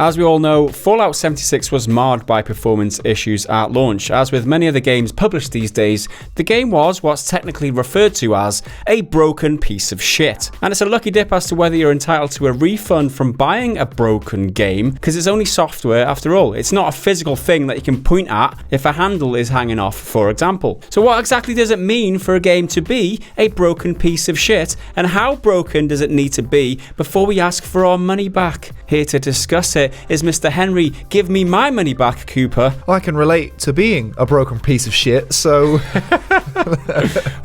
As we all know, Fallout 76 was marred by performance issues at launch. As with many of the games published these days, the game was what's technically referred to as a broken piece of shit. And it's a lucky dip as to whether you're entitled to a refund from buying a broken game, because it's only software after all. It's not a physical thing that you can point at if a handle is hanging off, for example. So what exactly does it mean for a game to be a broken piece of shit, and how broken does it need to be before we ask for our money back? Here to discuss it is Mr. Henry Give Me My Money Back Cooper. I can relate to being a broken piece of shit, so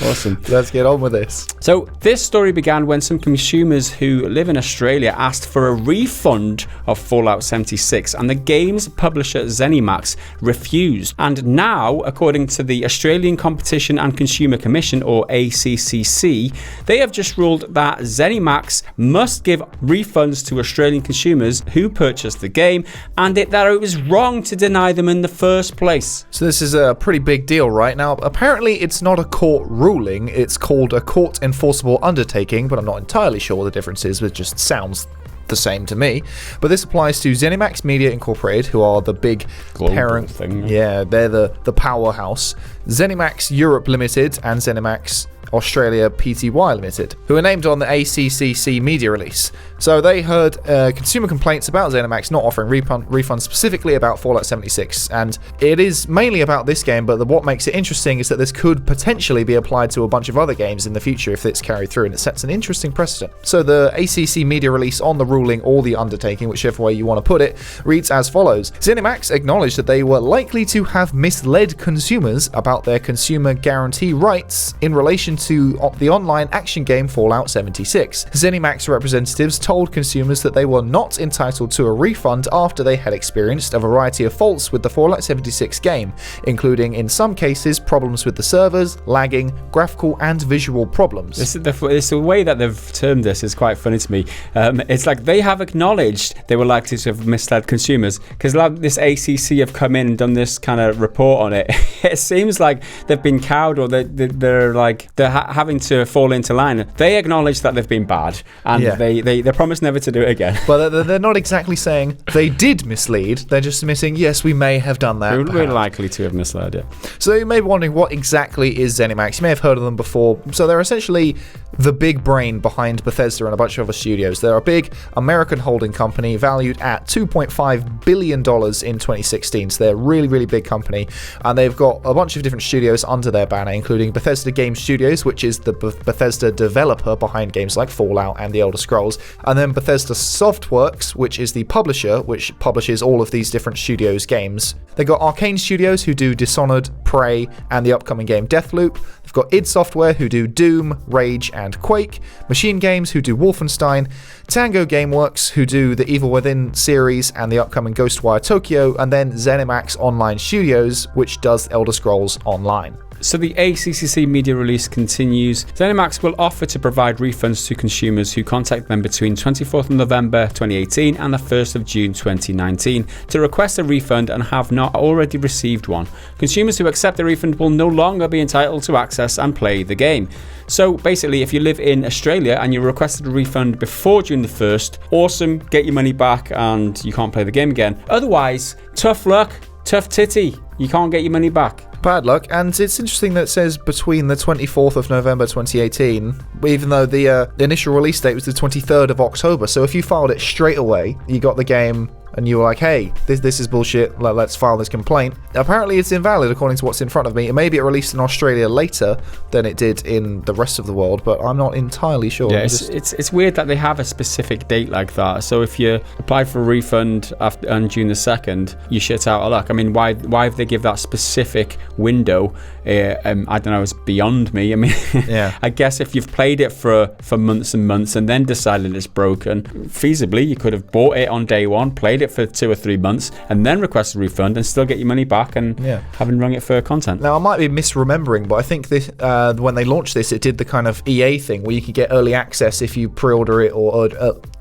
Awesome. Let's get on with this. So this story began when some consumers who live in Australia asked for a refund of Fallout 76, and the game's publisher Zenimax refused. And now, according to the Australian Competition and Consumer Commission, or ACCC, they have just ruled that Zenimax must give refunds to Australian consumers who purchased the game, and that it was wrong to deny them in the first place. So this is a pretty big deal right now. Apparently it's not a court ruling, it's called a court enforceable undertaking, but I'm not entirely sure what the difference is. It just sounds the same to me. But this applies to Zenimax Media Incorporated, who are the big global parent thing. Yeah, they're the powerhouse. Zenimax Europe Limited and Zenimax Australia Pty Limited, who are named on the ACCC media release. So they heard consumer complaints about Zenimax not offering refunds specifically about Fallout 76, and it is mainly about this game, but what makes it interesting is that this could potentially be applied to a bunch of other games in the future if it's carried through, and it sets an interesting precedent. So the ACC media release on the ruling or the undertaking, whichever way you want to put it, reads as follows. Zenimax acknowledged that they were likely to have misled consumers about their consumer guarantee rights in relation to the online action game Fallout 76. Zenimax representatives told consumers that they were not entitled to a refund after they had experienced a variety of faults with the Fallout 76 game, including in some cases problems with the servers, lagging, graphical and visual problems. The way that they've termed this is quite funny to me. It's like they have acknowledged they were likely to have misled consumers, because this ACC have come in and done this kind of report on it. It seems like they've been cowed, or they're having to fall into line. They acknowledge that they've been bad, and they promise never to do it again. Well, they're not exactly saying they did mislead. They're just admitting, yes, we may have done that. We're likely to have misled it. So you may be wondering, what exactly is Zenimax? You may have heard of them before. So they're essentially the big brain behind Bethesda and a bunch of other studios. They're a big American holding company valued at $2.5 billion in 2016. So they're a really, really big company. And they've got a bunch of different studios under their banner, including Bethesda Game Studios, which is the Bethesda developer behind games like Fallout and The Elder Scrolls. And then Bethesda Softworks, which is the publisher, which publishes all of these different studios' games. They've got Arcane Studios, who do Dishonored, Prey, and the upcoming game Deathloop. They've got id Software, who do Doom, Rage, and Quake. Machine Games, who do Wolfenstein. Tango Gameworks, who do the Evil Within series and the upcoming Ghostwire Tokyo. And then Zenimax Online Studios, which does Elder Scrolls Online. So the ACCC media release continues. Zenimax will offer to provide refunds to consumers who contact them between 24th of November 2018 and the 1st of June 2019 to request a refund and have not already received one. Consumers who accept the refund will no longer be entitled to access and play the game. So basically, if you live in Australia and you requested a refund before June the 1st, awesome, get your money back and you can't play the game again. Otherwise, tough luck, tough titty, you can't get your money back. Bad luck. And it's interesting that it says between the 24th of November 2018, even though the initial release date was the 23rd of October. So if you filed it straight away, you got the game and you were like, hey, this is bullshit, let's file this complaint. Apparently it's invalid according to what's in front of me. Maybe it released in Australia later than it did in the rest of the world, but I'm not entirely sure. Yeah, it's weird that they have a specific date like that. So if you apply for a refund on June the 2nd, you shit out of luck. I mean, why have they give that specific window? I don't know, it's beyond me. I mean, yeah. I guess if you've played it for months and months and then decided it's broken, feasibly you could have bought it on day one, played it for 2 or 3 months, and then request a refund and still get your money back and haven't rung it for content. Now I might be misremembering, but I think this when they launched this, it did the kind of EA thing where you could get early access if you pre-order it or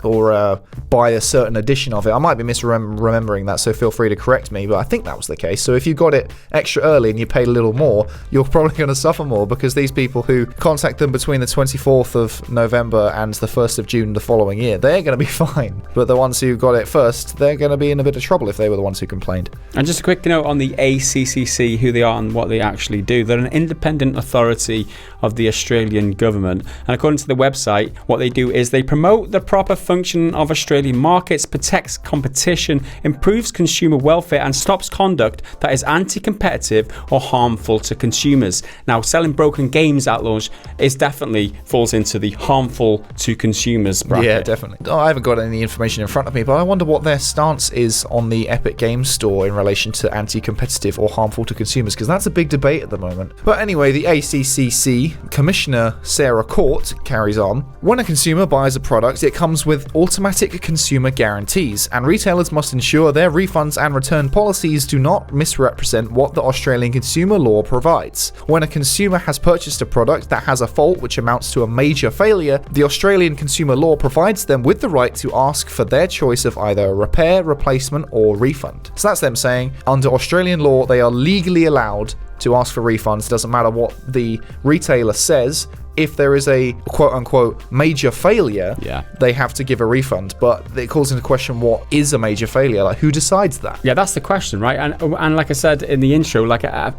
or buy a certain edition of it. I might be misremembering that, so feel free to correct me, but I think that was the case. So if you got it extra early and you paid a little more, you're probably going to suffer more, because these people who contact them between the 24th of November and the 1st of June the following year, they're going to be fine. But the ones who got it first, they're going to be in a bit of trouble if they were the ones who complained. And just a quick note on the ACCC, who they are and what they actually do. They're an independent authority of the Australian government. And according to the website, what they do is they promote the proper function of Australian markets, protects competition, improves consumer welfare, and stops conduct that is anti-competitive or harmful to consumers. Now, selling broken games at launch definitely falls into the harmful to consumers bracket. Yeah, definitely. I haven't got any information in front of me, but I wonder what their stance is on the Epic Games Store in relation to anti-competitive or harmful to consumers, because that's a big debate at the moment. But anyway, the ACCC Commissioner Sarah Court carries on. When a consumer buys a product, it comes with automatic consumer guarantees, and retailers must ensure their refunds and return policies do not misrepresent what the Australian consumer law provides. When a consumer has purchased a product that has a fault which amounts to a major failure, the Australian consumer law provides them with the right to ask for their choice of either a repair, replacement, or refund. So that's them saying, under Australian law, they are legally allowed to ask for refunds. Doesn't matter what the retailer says. If there is a quote-unquote major failure, they have to give a refund. But it calls into question, what is a major failure? Like, who decides that? Yeah, that's the question, right? And like I said in the intro, like a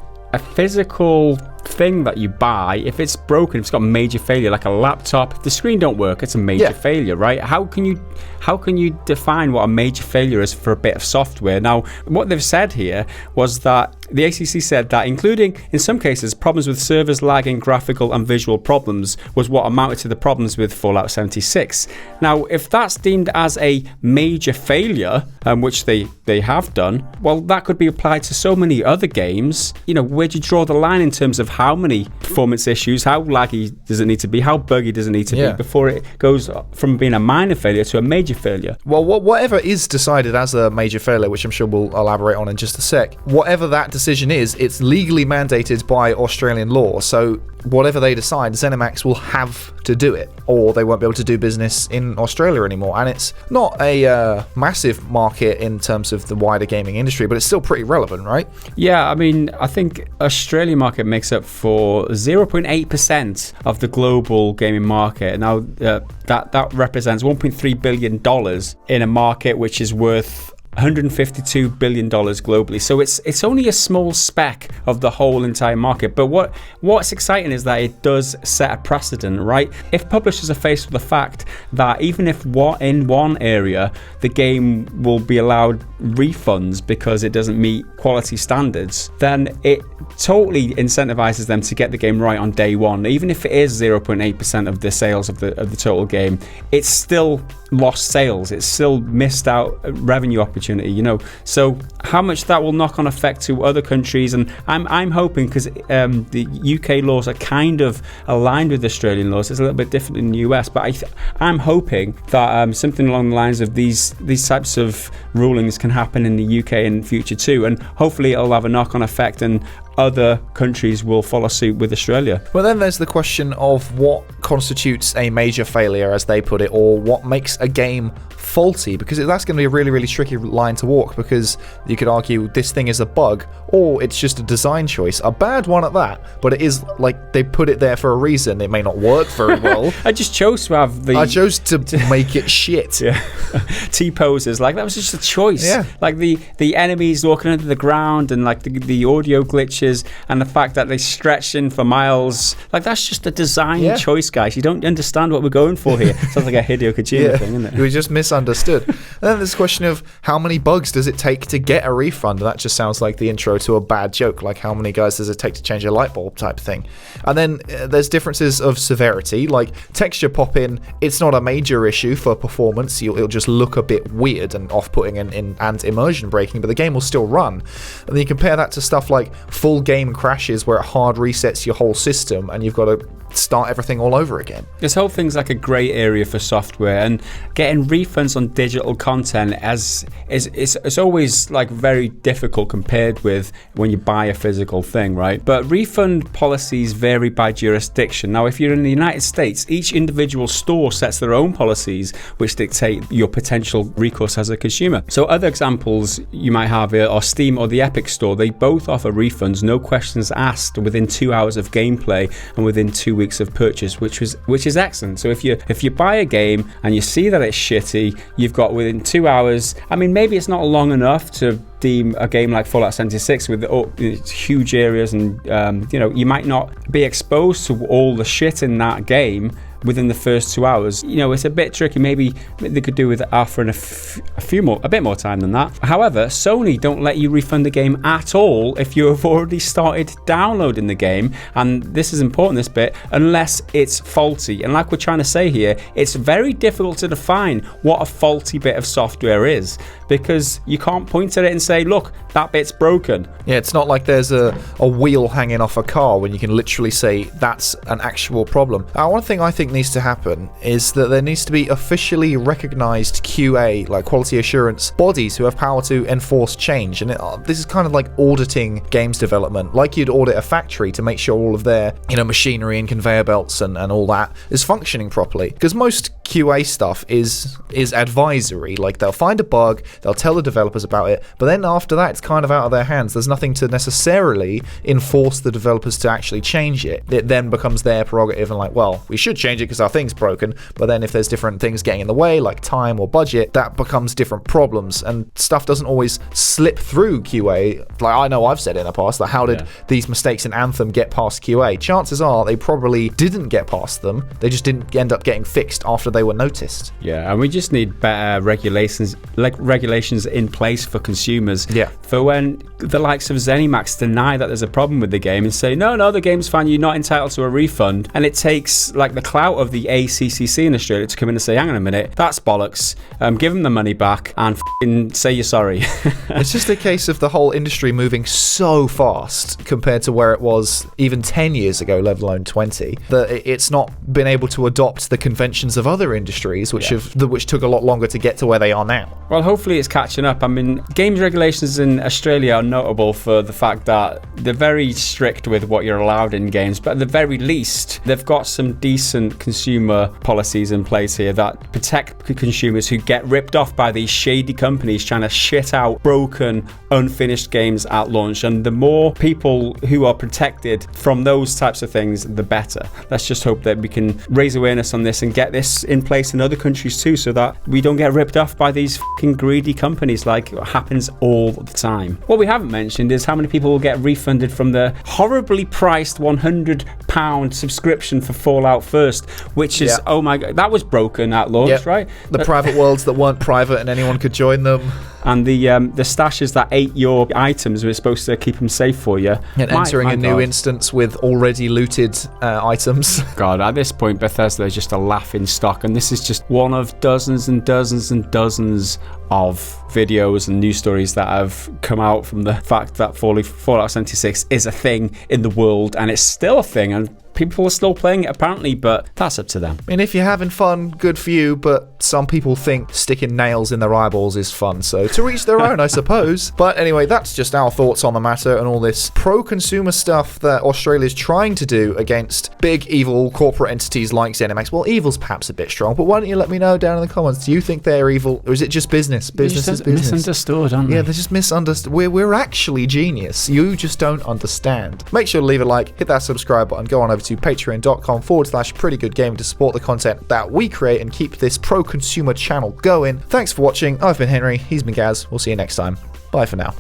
physical thing that you buy, if it's broken, if it's got major failure, like a laptop, if the screen don't work, it's a major failure, right? How can you define what a major failure is for a bit of software? Now, what they've said here was that the ACC said that, including in some cases problems with servers lagging, graphical and visual problems, was what amounted to the problems with Fallout 76. Now, if that's deemed as a major failure, which they have done, well, that could be applied to so many other games. You know, where do you draw the line in terms of how many performance issues, how laggy does it need to be, how buggy does it need to be before it goes from being a minor failure to a major failure? Well, whatever is decided as a major failure, which I'm sure we'll elaborate on in just a sec, whatever that decision is, it's legally mandated by Australian law. So whatever they decide, Zenimax will have to do it, or they won't be able to do business in Australia anymore. And it's not a massive market in terms of the wider gaming industry, but it's still pretty relevant, right? Yeah, I mean, I think Australian market makes up for 0.8% of the global gaming market. Now, that represents $1.3 billion in a market which is worth $152 billion globally. So it's only a small speck of the whole entire market. But what's exciting is that it does set a precedent, right? If publishers are faced with the fact that even if in one area the game will be allowed refunds because it doesn't meet quality standards, then it totally incentivizes them to get the game right on day one. Even if it is 0.8% of the sales of the total game, it's still lost sales, it's still missed out revenue opportunity, you know. So how much that will knock on effect to other countries, and I'm hoping, because the UK laws are kind of aligned with Australian laws, it's a little bit different in the US, but I'm hoping that something along the lines of these types of rulings can happen in the UK in the future too, and hopefully it'll have a knock-on effect and other countries will follow suit with Australia. Well, then there's the question of what constitutes a major failure, as they put it, or what makes a game faulty, because that's going to be a really, really tricky line to walk, because you could argue this thing is a bug, or it's just a design choice, a bad one at that, but it is like they put it there for a reason. It may not work very well. I chose to make it shit. T-poses, like that was just a choice. Yeah. Like the enemies walking under the ground, and like the audio glitches, and the fact that they stretch in for miles, like that's just a design choice, guys. You don't understand what we're going for here. Sounds like a Hideo Kojima thing, isn't it? We just misunderstood. And then there's a question of how many bugs does it take to get a refund? And that just sounds like the intro to a bad joke, like how many guys does it take to change a light bulb type thing. And then there's differences of severity, like texture pop-in. It's not a major issue for performance. It'll just look a bit weird and off-putting and immersion breaking, but the game will still run. And then you compare that to stuff like full game crashes where it hard resets your whole system, and you've got to start everything all over again. This whole thing's like a grey area for software, and getting refunds on digital content it's always like very difficult compared with when you buy a physical thing, right? But refund policies vary by jurisdiction. Now, if you're in the United States, each individual store sets their own policies which dictate your potential recourse as a consumer. So other examples you might have are Steam or the Epic Store. They both offer refunds, no questions asked, within 2 hours of gameplay and within 2 weeks of purchase, which is excellent. So if you buy a game and you see that it's shitty, you've got within 2 hours. I mean, maybe it's not long enough to deem a game like Fallout 76 with huge areas, and you might not be exposed to all the shit in that game within the first 2 hours. It's a bit tricky. Maybe they could do with offering a bit more time than that. However, Sony don't let you refund the game at all if you have already started downloading the game, and this is important, this bit, unless it's faulty. And like we're trying to say here, it's very difficult to define what a faulty bit of software is, because you can't point at it and say, look, that bit's broken. Yeah, it's not like there's a wheel hanging off a car when you can literally say that's an actual problem. One thing I think needs to happen is that there needs to be officially recognized QA, like quality assurance bodies, who have power to enforce change. And this is kind of like auditing games development, like you'd audit a factory to make sure all of their machinery and conveyor belts and all that is functioning properly. Because most QA stuff is advisory. Like, they'll find a bug, they'll tell the developers about it, but then after that it's kind of out of their hands. There's nothing to necessarily enforce the developers to actually change it. It then becomes their prerogative and like, well, we should change it because our thing's broken, but then if there's different things getting in the way, like time or budget, that becomes different problems, and stuff doesn't always slip through QA. Like, I know I've said in the past, like, how did these mistakes in Anthem get past QA? Chances are they probably didn't get past them, they just didn't end up getting fixed after they were noticed. Yeah, and we just need better regulations in place for consumers. Yeah. For when the likes of Zenimax deny that there's a problem with the game and say, no, the game's fine, you're not entitled to a refund, and it takes like the clout of the ACCC in Australia to come in and say, hang on a minute, that's bollocks, give them the money back and say you're sorry. It's just a case of the whole industry moving so fast compared to where it was even 10 years ago, let alone 20, that it's not been able to adopt the conventions of other industries, which took a lot longer to get to where they are now. Well, hopefully it's catching up. I mean, games regulations in Australia are notable for the fact that they're very strict with what you're allowed in games, but at the very least, they've got some decent consumer policies in place here that protect consumers who get ripped off by these shady companies trying to shit out broken, unfinished games at launch. And the more people who are protected from those types of things, the better. Let's just hope that we can raise awareness on this and get this in place in other countries too, so that we don't get ripped off by these fucking greedy companies like happens all the time. What we haven't mentioned is how many people will get refunded from the horribly priced £100 subscription for Fallout First, which is, oh my god, that was broken at launch, right? The private worlds that weren't private and anyone could join them. And the stashes that ate your items were supposed to keep them safe for you. And entering a new instance with already looted items. God, at this point, Bethesda is just a laughing stock, and this is just one of dozens and dozens and dozens of videos and news stories that have come out from the fact that Fallout 76 is a thing in the world, and it's still a thing, and people are still playing it apparently, but that's up to them. I mean, if you're having fun, good for you, but some people think sticking nails in their eyeballs is fun, so to each their own, I suppose. But anyway, that's just our thoughts on the matter and all this pro-consumer stuff that Australia's trying to do against big evil corporate entities like Zenimax. Well, evil's perhaps a bit strong, but why don't you let me know down in the comments, do you think they're evil, or is it just business? Business is business. Misunderstood, aren't they? Yeah, they're just misunderstood. We're actually genius. You just don't understand. Make sure to leave a like, hit that subscribe button, go on over to patreon.com/prettygoodgaming to support the content that we create and keep this pro-consumer channel going. Thanks for watching. I've been Henry, he's been Gaz. We'll see you next time. Bye for now.